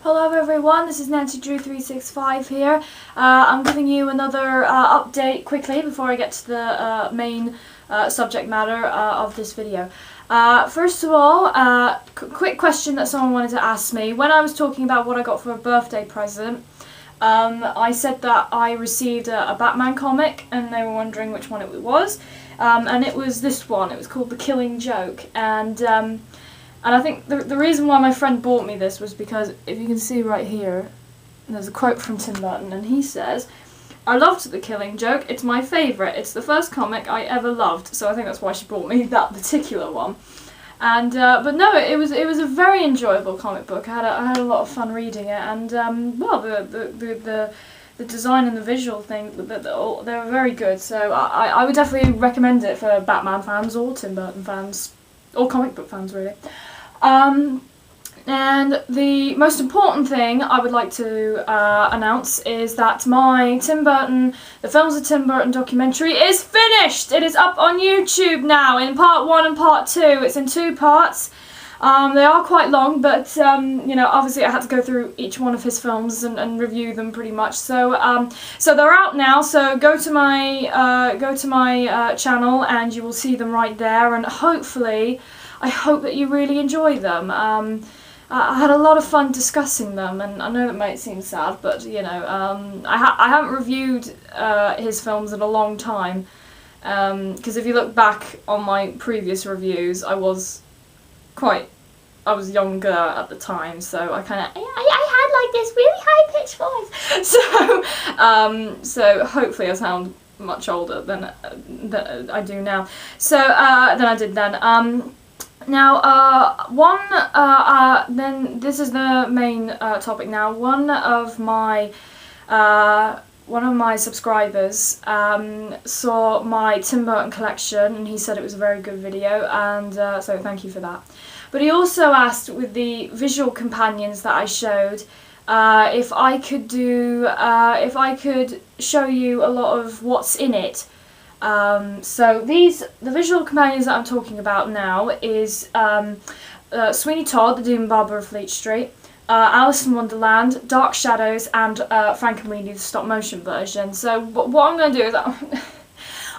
Hello everyone, this is Nancy Drew 365 here. I'm giving you another update quickly before I get to the main subject matter of this video. First of all, quick question that someone wanted to ask me. When I was talking about what I got for a birthday present, I said that I received a Batman comic and they were wondering which one it was. And it was this one. It was called The Killing Joke. And I think the reason why my friend bought me this was because, if you can see right here, there's a quote from Tim Burton, and he says, "I loved The Killing Joke, it's my favourite, it's the first comic I ever loved," so I think that's why she bought me that particular one. And, but no, it was a very enjoyable comic book. I had a lot of fun reading it, and, well, the design and the visual thing, they were very good, so I would definitely recommend it for Batman fans or Tim Burton fans, or comic book fans really. And the most important thing I would like to announce is that my The Films of Tim Burton documentary is finished! It is up on YouTube now in part 1 and part 2. It's in 2 parts. They are quite long, but you know, obviously I had to go through each one of his films and review them pretty much. So so they're out now. So go to my channel and you will see them right there. And hopefully, I hope that you really enjoy them. I had a lot of fun discussing them, and I know it might seem sad, but you know, I haven't reviewed his films in a long time. Because if you look back on my previous reviews, I was younger at the time, so I kind of I had like this really high pitched voice. So hopefully I sound much older than I do now. So than I did then. Now, then this is the main topic now. One of my subscribers saw my Tim Burton collection, and he said it was a very good video, and so thank you for that. But he also asked, with the visual companions that I showed, if I could show you a lot of what's in it. So the visual companions that I'm talking about now is Sweeney Todd, the Demon Barber of Fleet Street, Alice in Wonderland, Dark Shadows, and Frankenweenie, the stop motion version. So what I'm going to do is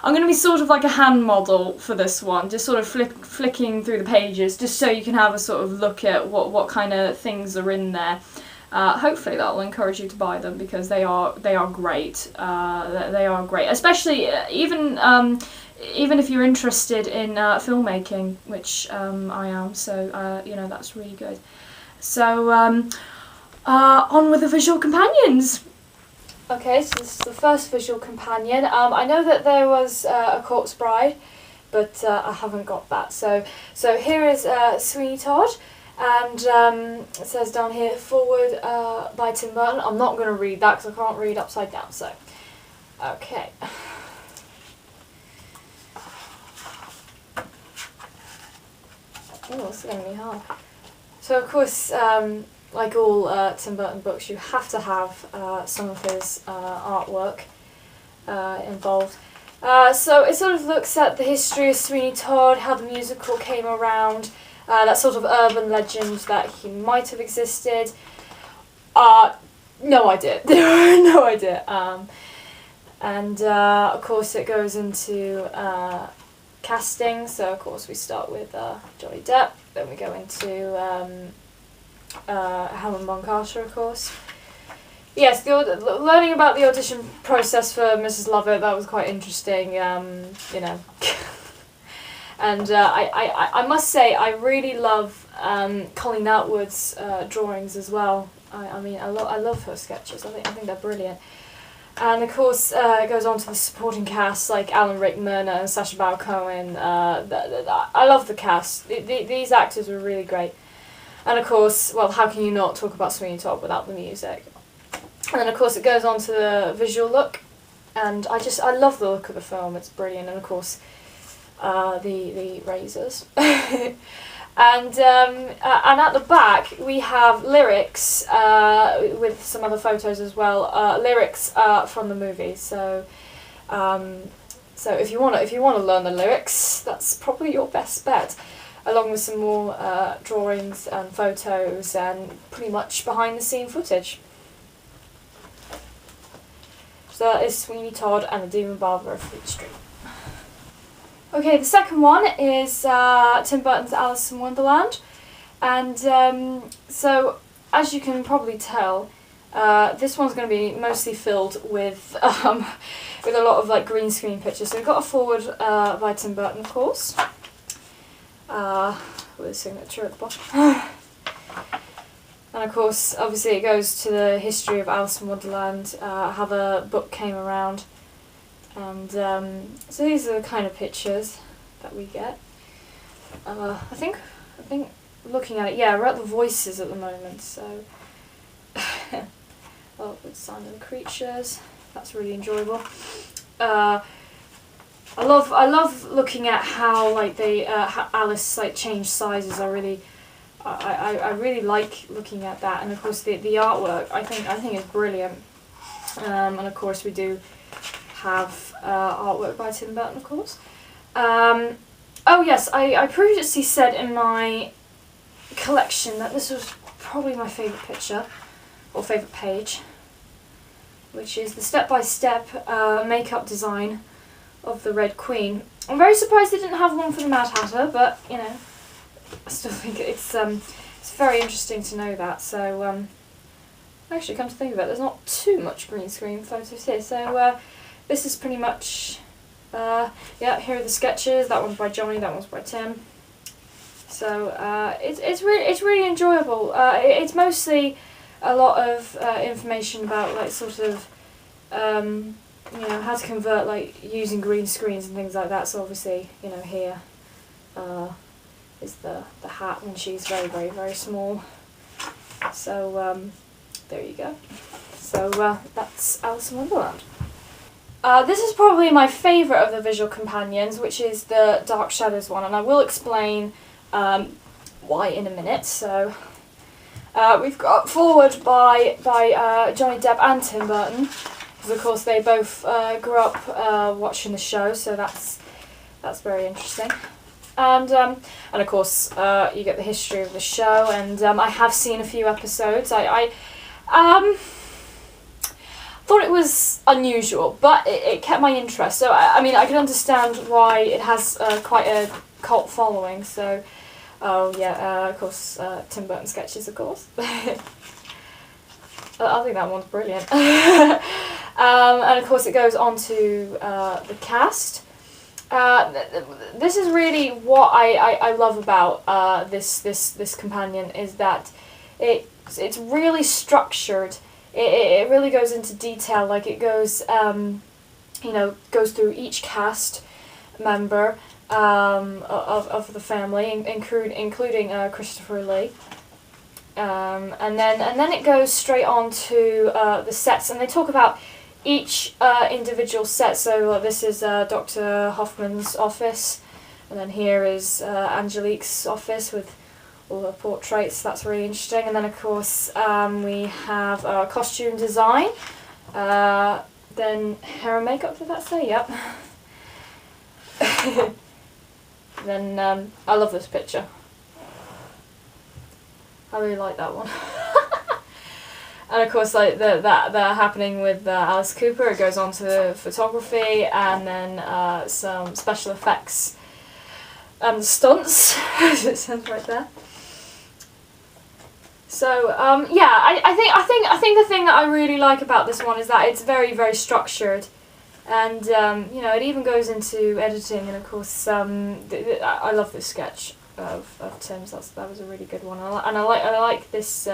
I'm going to be sort of like a hand model for this one, just sort of flicking through the pages, just so you can have a sort of look at what kind of things are in there. Hopefully that will encourage you to buy them, because they are great. They are great, especially even if you're interested in filmmaking, which I am. So you know, that's really good. So on with the visual companions. Okay, so this is the first visual companion. I know that there was a Corpse Bride, but I haven't got that. So here is Sweeney Todd. And it says down here, forward by Tim Burton. I'm not going to read that because I can't read upside down, so okay. Oh, it's going to be hard. So of course, like all Tim Burton books, you have to have some of his artwork involved. So it sort of looks at the history of Sweeney Todd, how the musical came around, that sort of urban legend that he might have existed. No idea. No idea. And of course it goes into casting. So of course we start with Johnny Depp, then we go into Helen Bonham Carter, of course. Yes, learning about the audition process for Mrs. Lovett, that was quite interesting, you know. And I must say, I really love Colleen Atwood's drawings as well. I mean, I love her sketches. I think they're brilliant. And of course, it goes on to the supporting cast, like Alan Rickman and Sacha Baron Cohen. I love the cast. These actors were really great. And of course, well, how can you not talk about Sweeney Todd without the music? And then of course it goes on to the visual look, and I love the look of the film. It's brilliant. And of course, the razors. And at the back we have lyrics with some other photos as well. Lyrics from the movie. So if you want to learn the lyrics, that's probably your best bet. along with some more drawings and photos and pretty much behind the scene footage. So that is Sweeney Todd and the Demon Barber of Fleet Street. Okay, the second one is Tim Burton's Alice in Wonderland, and so as you can probably tell, this one's going to be mostly filled with a lot of like green screen pictures. So we've got a forward by Tim Burton, of course, with a signature at the bottom. And of course, obviously it goes to the history of Alice in Wonderland, how the book came around, and so these are the kind of pictures that we get. I think looking at it, yeah, we're at the voices at the moment, so well, with Sound of the Creatures, that's really enjoyable. I love looking at how like how Alice like changed sizes. I really like looking at that, and of course the artwork I think is brilliant. And of course we do have artwork by Tim Burton, of course. Oh yes, I previously said in my collection that this was probably my favourite picture, or favourite page, which is the step-by-step makeup design of the Red Queen. I'm very surprised they didn't have one for the Mad Hatter, but you know, I still think it's very interesting to know that. So actually, come to think of it, there's not too much green screen photos here. So this is pretty much yeah. Here are the sketches. That one's by Johnny. That one's by Tim. So it's really enjoyable. It's mostly a lot of information about like sort of you know, how to convert like using green screens and things like that. So obviously, you know, here is the hat when she's very small. So there you go. So that's Alice in Wonderland. This is probably my favourite of the visual companions, which is the Dark Shadows one, and I will explain why in a minute. So we've got forward by Johnny Depp and Tim Burton, because of course they both grew up watching the show, so that's very interesting. And of course you get the history of the show, and I have seen a few episodes. I thought it was unusual, but it kept my interest. So I mean, I can understand why it has quite a cult following. So, oh yeah, of course, Tim Burton sketches, of course. I think that one's brilliant. And of course, it goes on to the cast. This is really what I love about this companion, is that it's really structured. It really goes into detail. Like it goes, you know, goes through each cast member of the family, including Christopher Lee. And then it goes straight on to the sets, and they talk about each individual set. So this is Dr. Hoffman's office, and then here is Angelique's office with all her portraits. That's really interesting. And then of course we have costume design, then hair and makeup, did that say? Yep. Then I love this picture. I really like that one. And of course, like that happening with Alice Cooper, it goes on to photography, and then some special effects and stunts, as it says right there. So yeah, I think the thing that I really like about this one is that it's very structured, and you know, it even goes into editing. And of course, I love this sketch of Tim's. That was a really good one, and I like this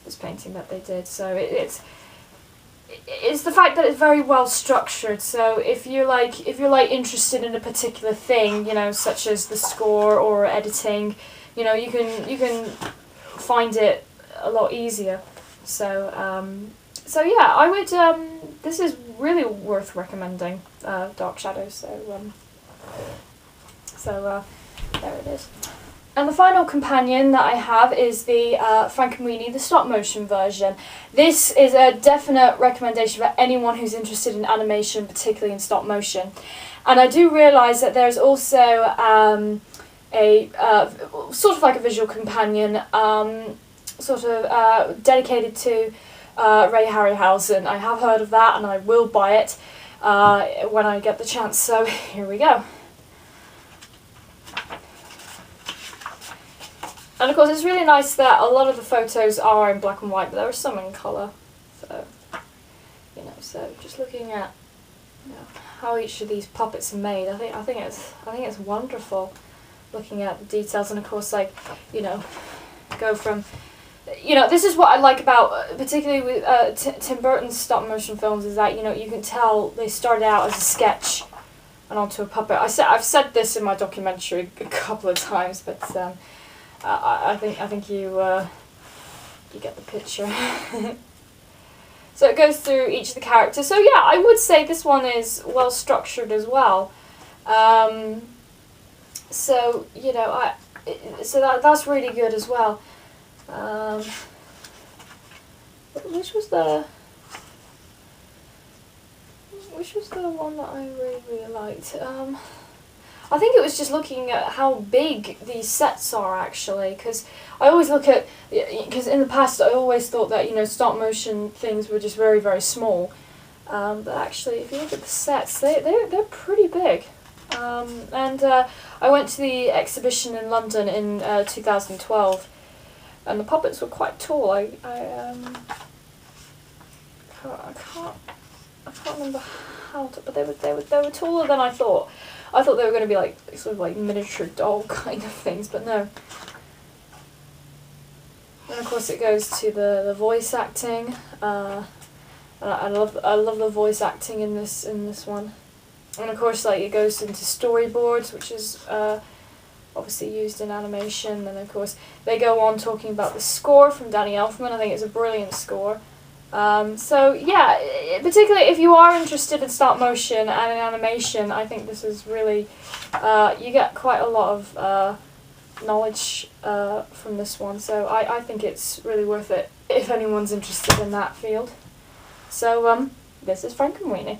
this painting that they did. So it's the fact that it's very well structured. So if you're like interested in a particular thing, you know, such as the score or editing, you know, you can find it a lot easier. So so yeah, I would this is really worth recommending, Dark Shadows. So there it is. And the final companion that I have is the Frankenweenie, the stop motion version. This is a definite recommendation for anyone who's interested in animation, particularly in stop motion. And I do realise that there's also a sort of like a visual companion, sort of dedicated to Ray Harryhausen. I have heard of that, and I will buy it when I get the chance. So here we go. And of course, it's really nice that a lot of the photos are in black and white, but there are some in colour. So, you know, so just looking at, you know, how each of these puppets are made, I think it's wonderful. Looking at the details, and of course, like, you know, go from, you know, this is what I like about, particularly with Tim Burton's stop motion films, is that, you know, you can tell they started out as a sketch and onto a puppet. I've said this in my documentary a couple of times, but I think you get the picture. So it goes through each of the characters. So yeah, I would say this one is well structured as well. So, you know, that's really good as well. Which was the one that I really liked? I think it was just looking at how big these sets are, actually, because I always look at, because in the past I always thought that, you know, stop motion things were just very, very small, but actually if you look at the sets, they're pretty big. And I went to the exhibition in London in 2012, and the puppets were quite tall. I can't remember how, but they were taller than I thought. I thought they were going to be like sort of like miniature doll kind of things, but no. And of course it goes to the voice acting. And I love the voice acting in this one. And of course, like, it goes into storyboards, which is obviously used in animation. And of course, they go on talking about the score from Danny Elfman. I think it's a brilliant score. So yeah, particularly if you are interested in stop motion and in animation, I think this is really, you get quite a lot of knowledge from this one. So I think it's really worth it if anyone's interested in that field. So this is Frankenweenie.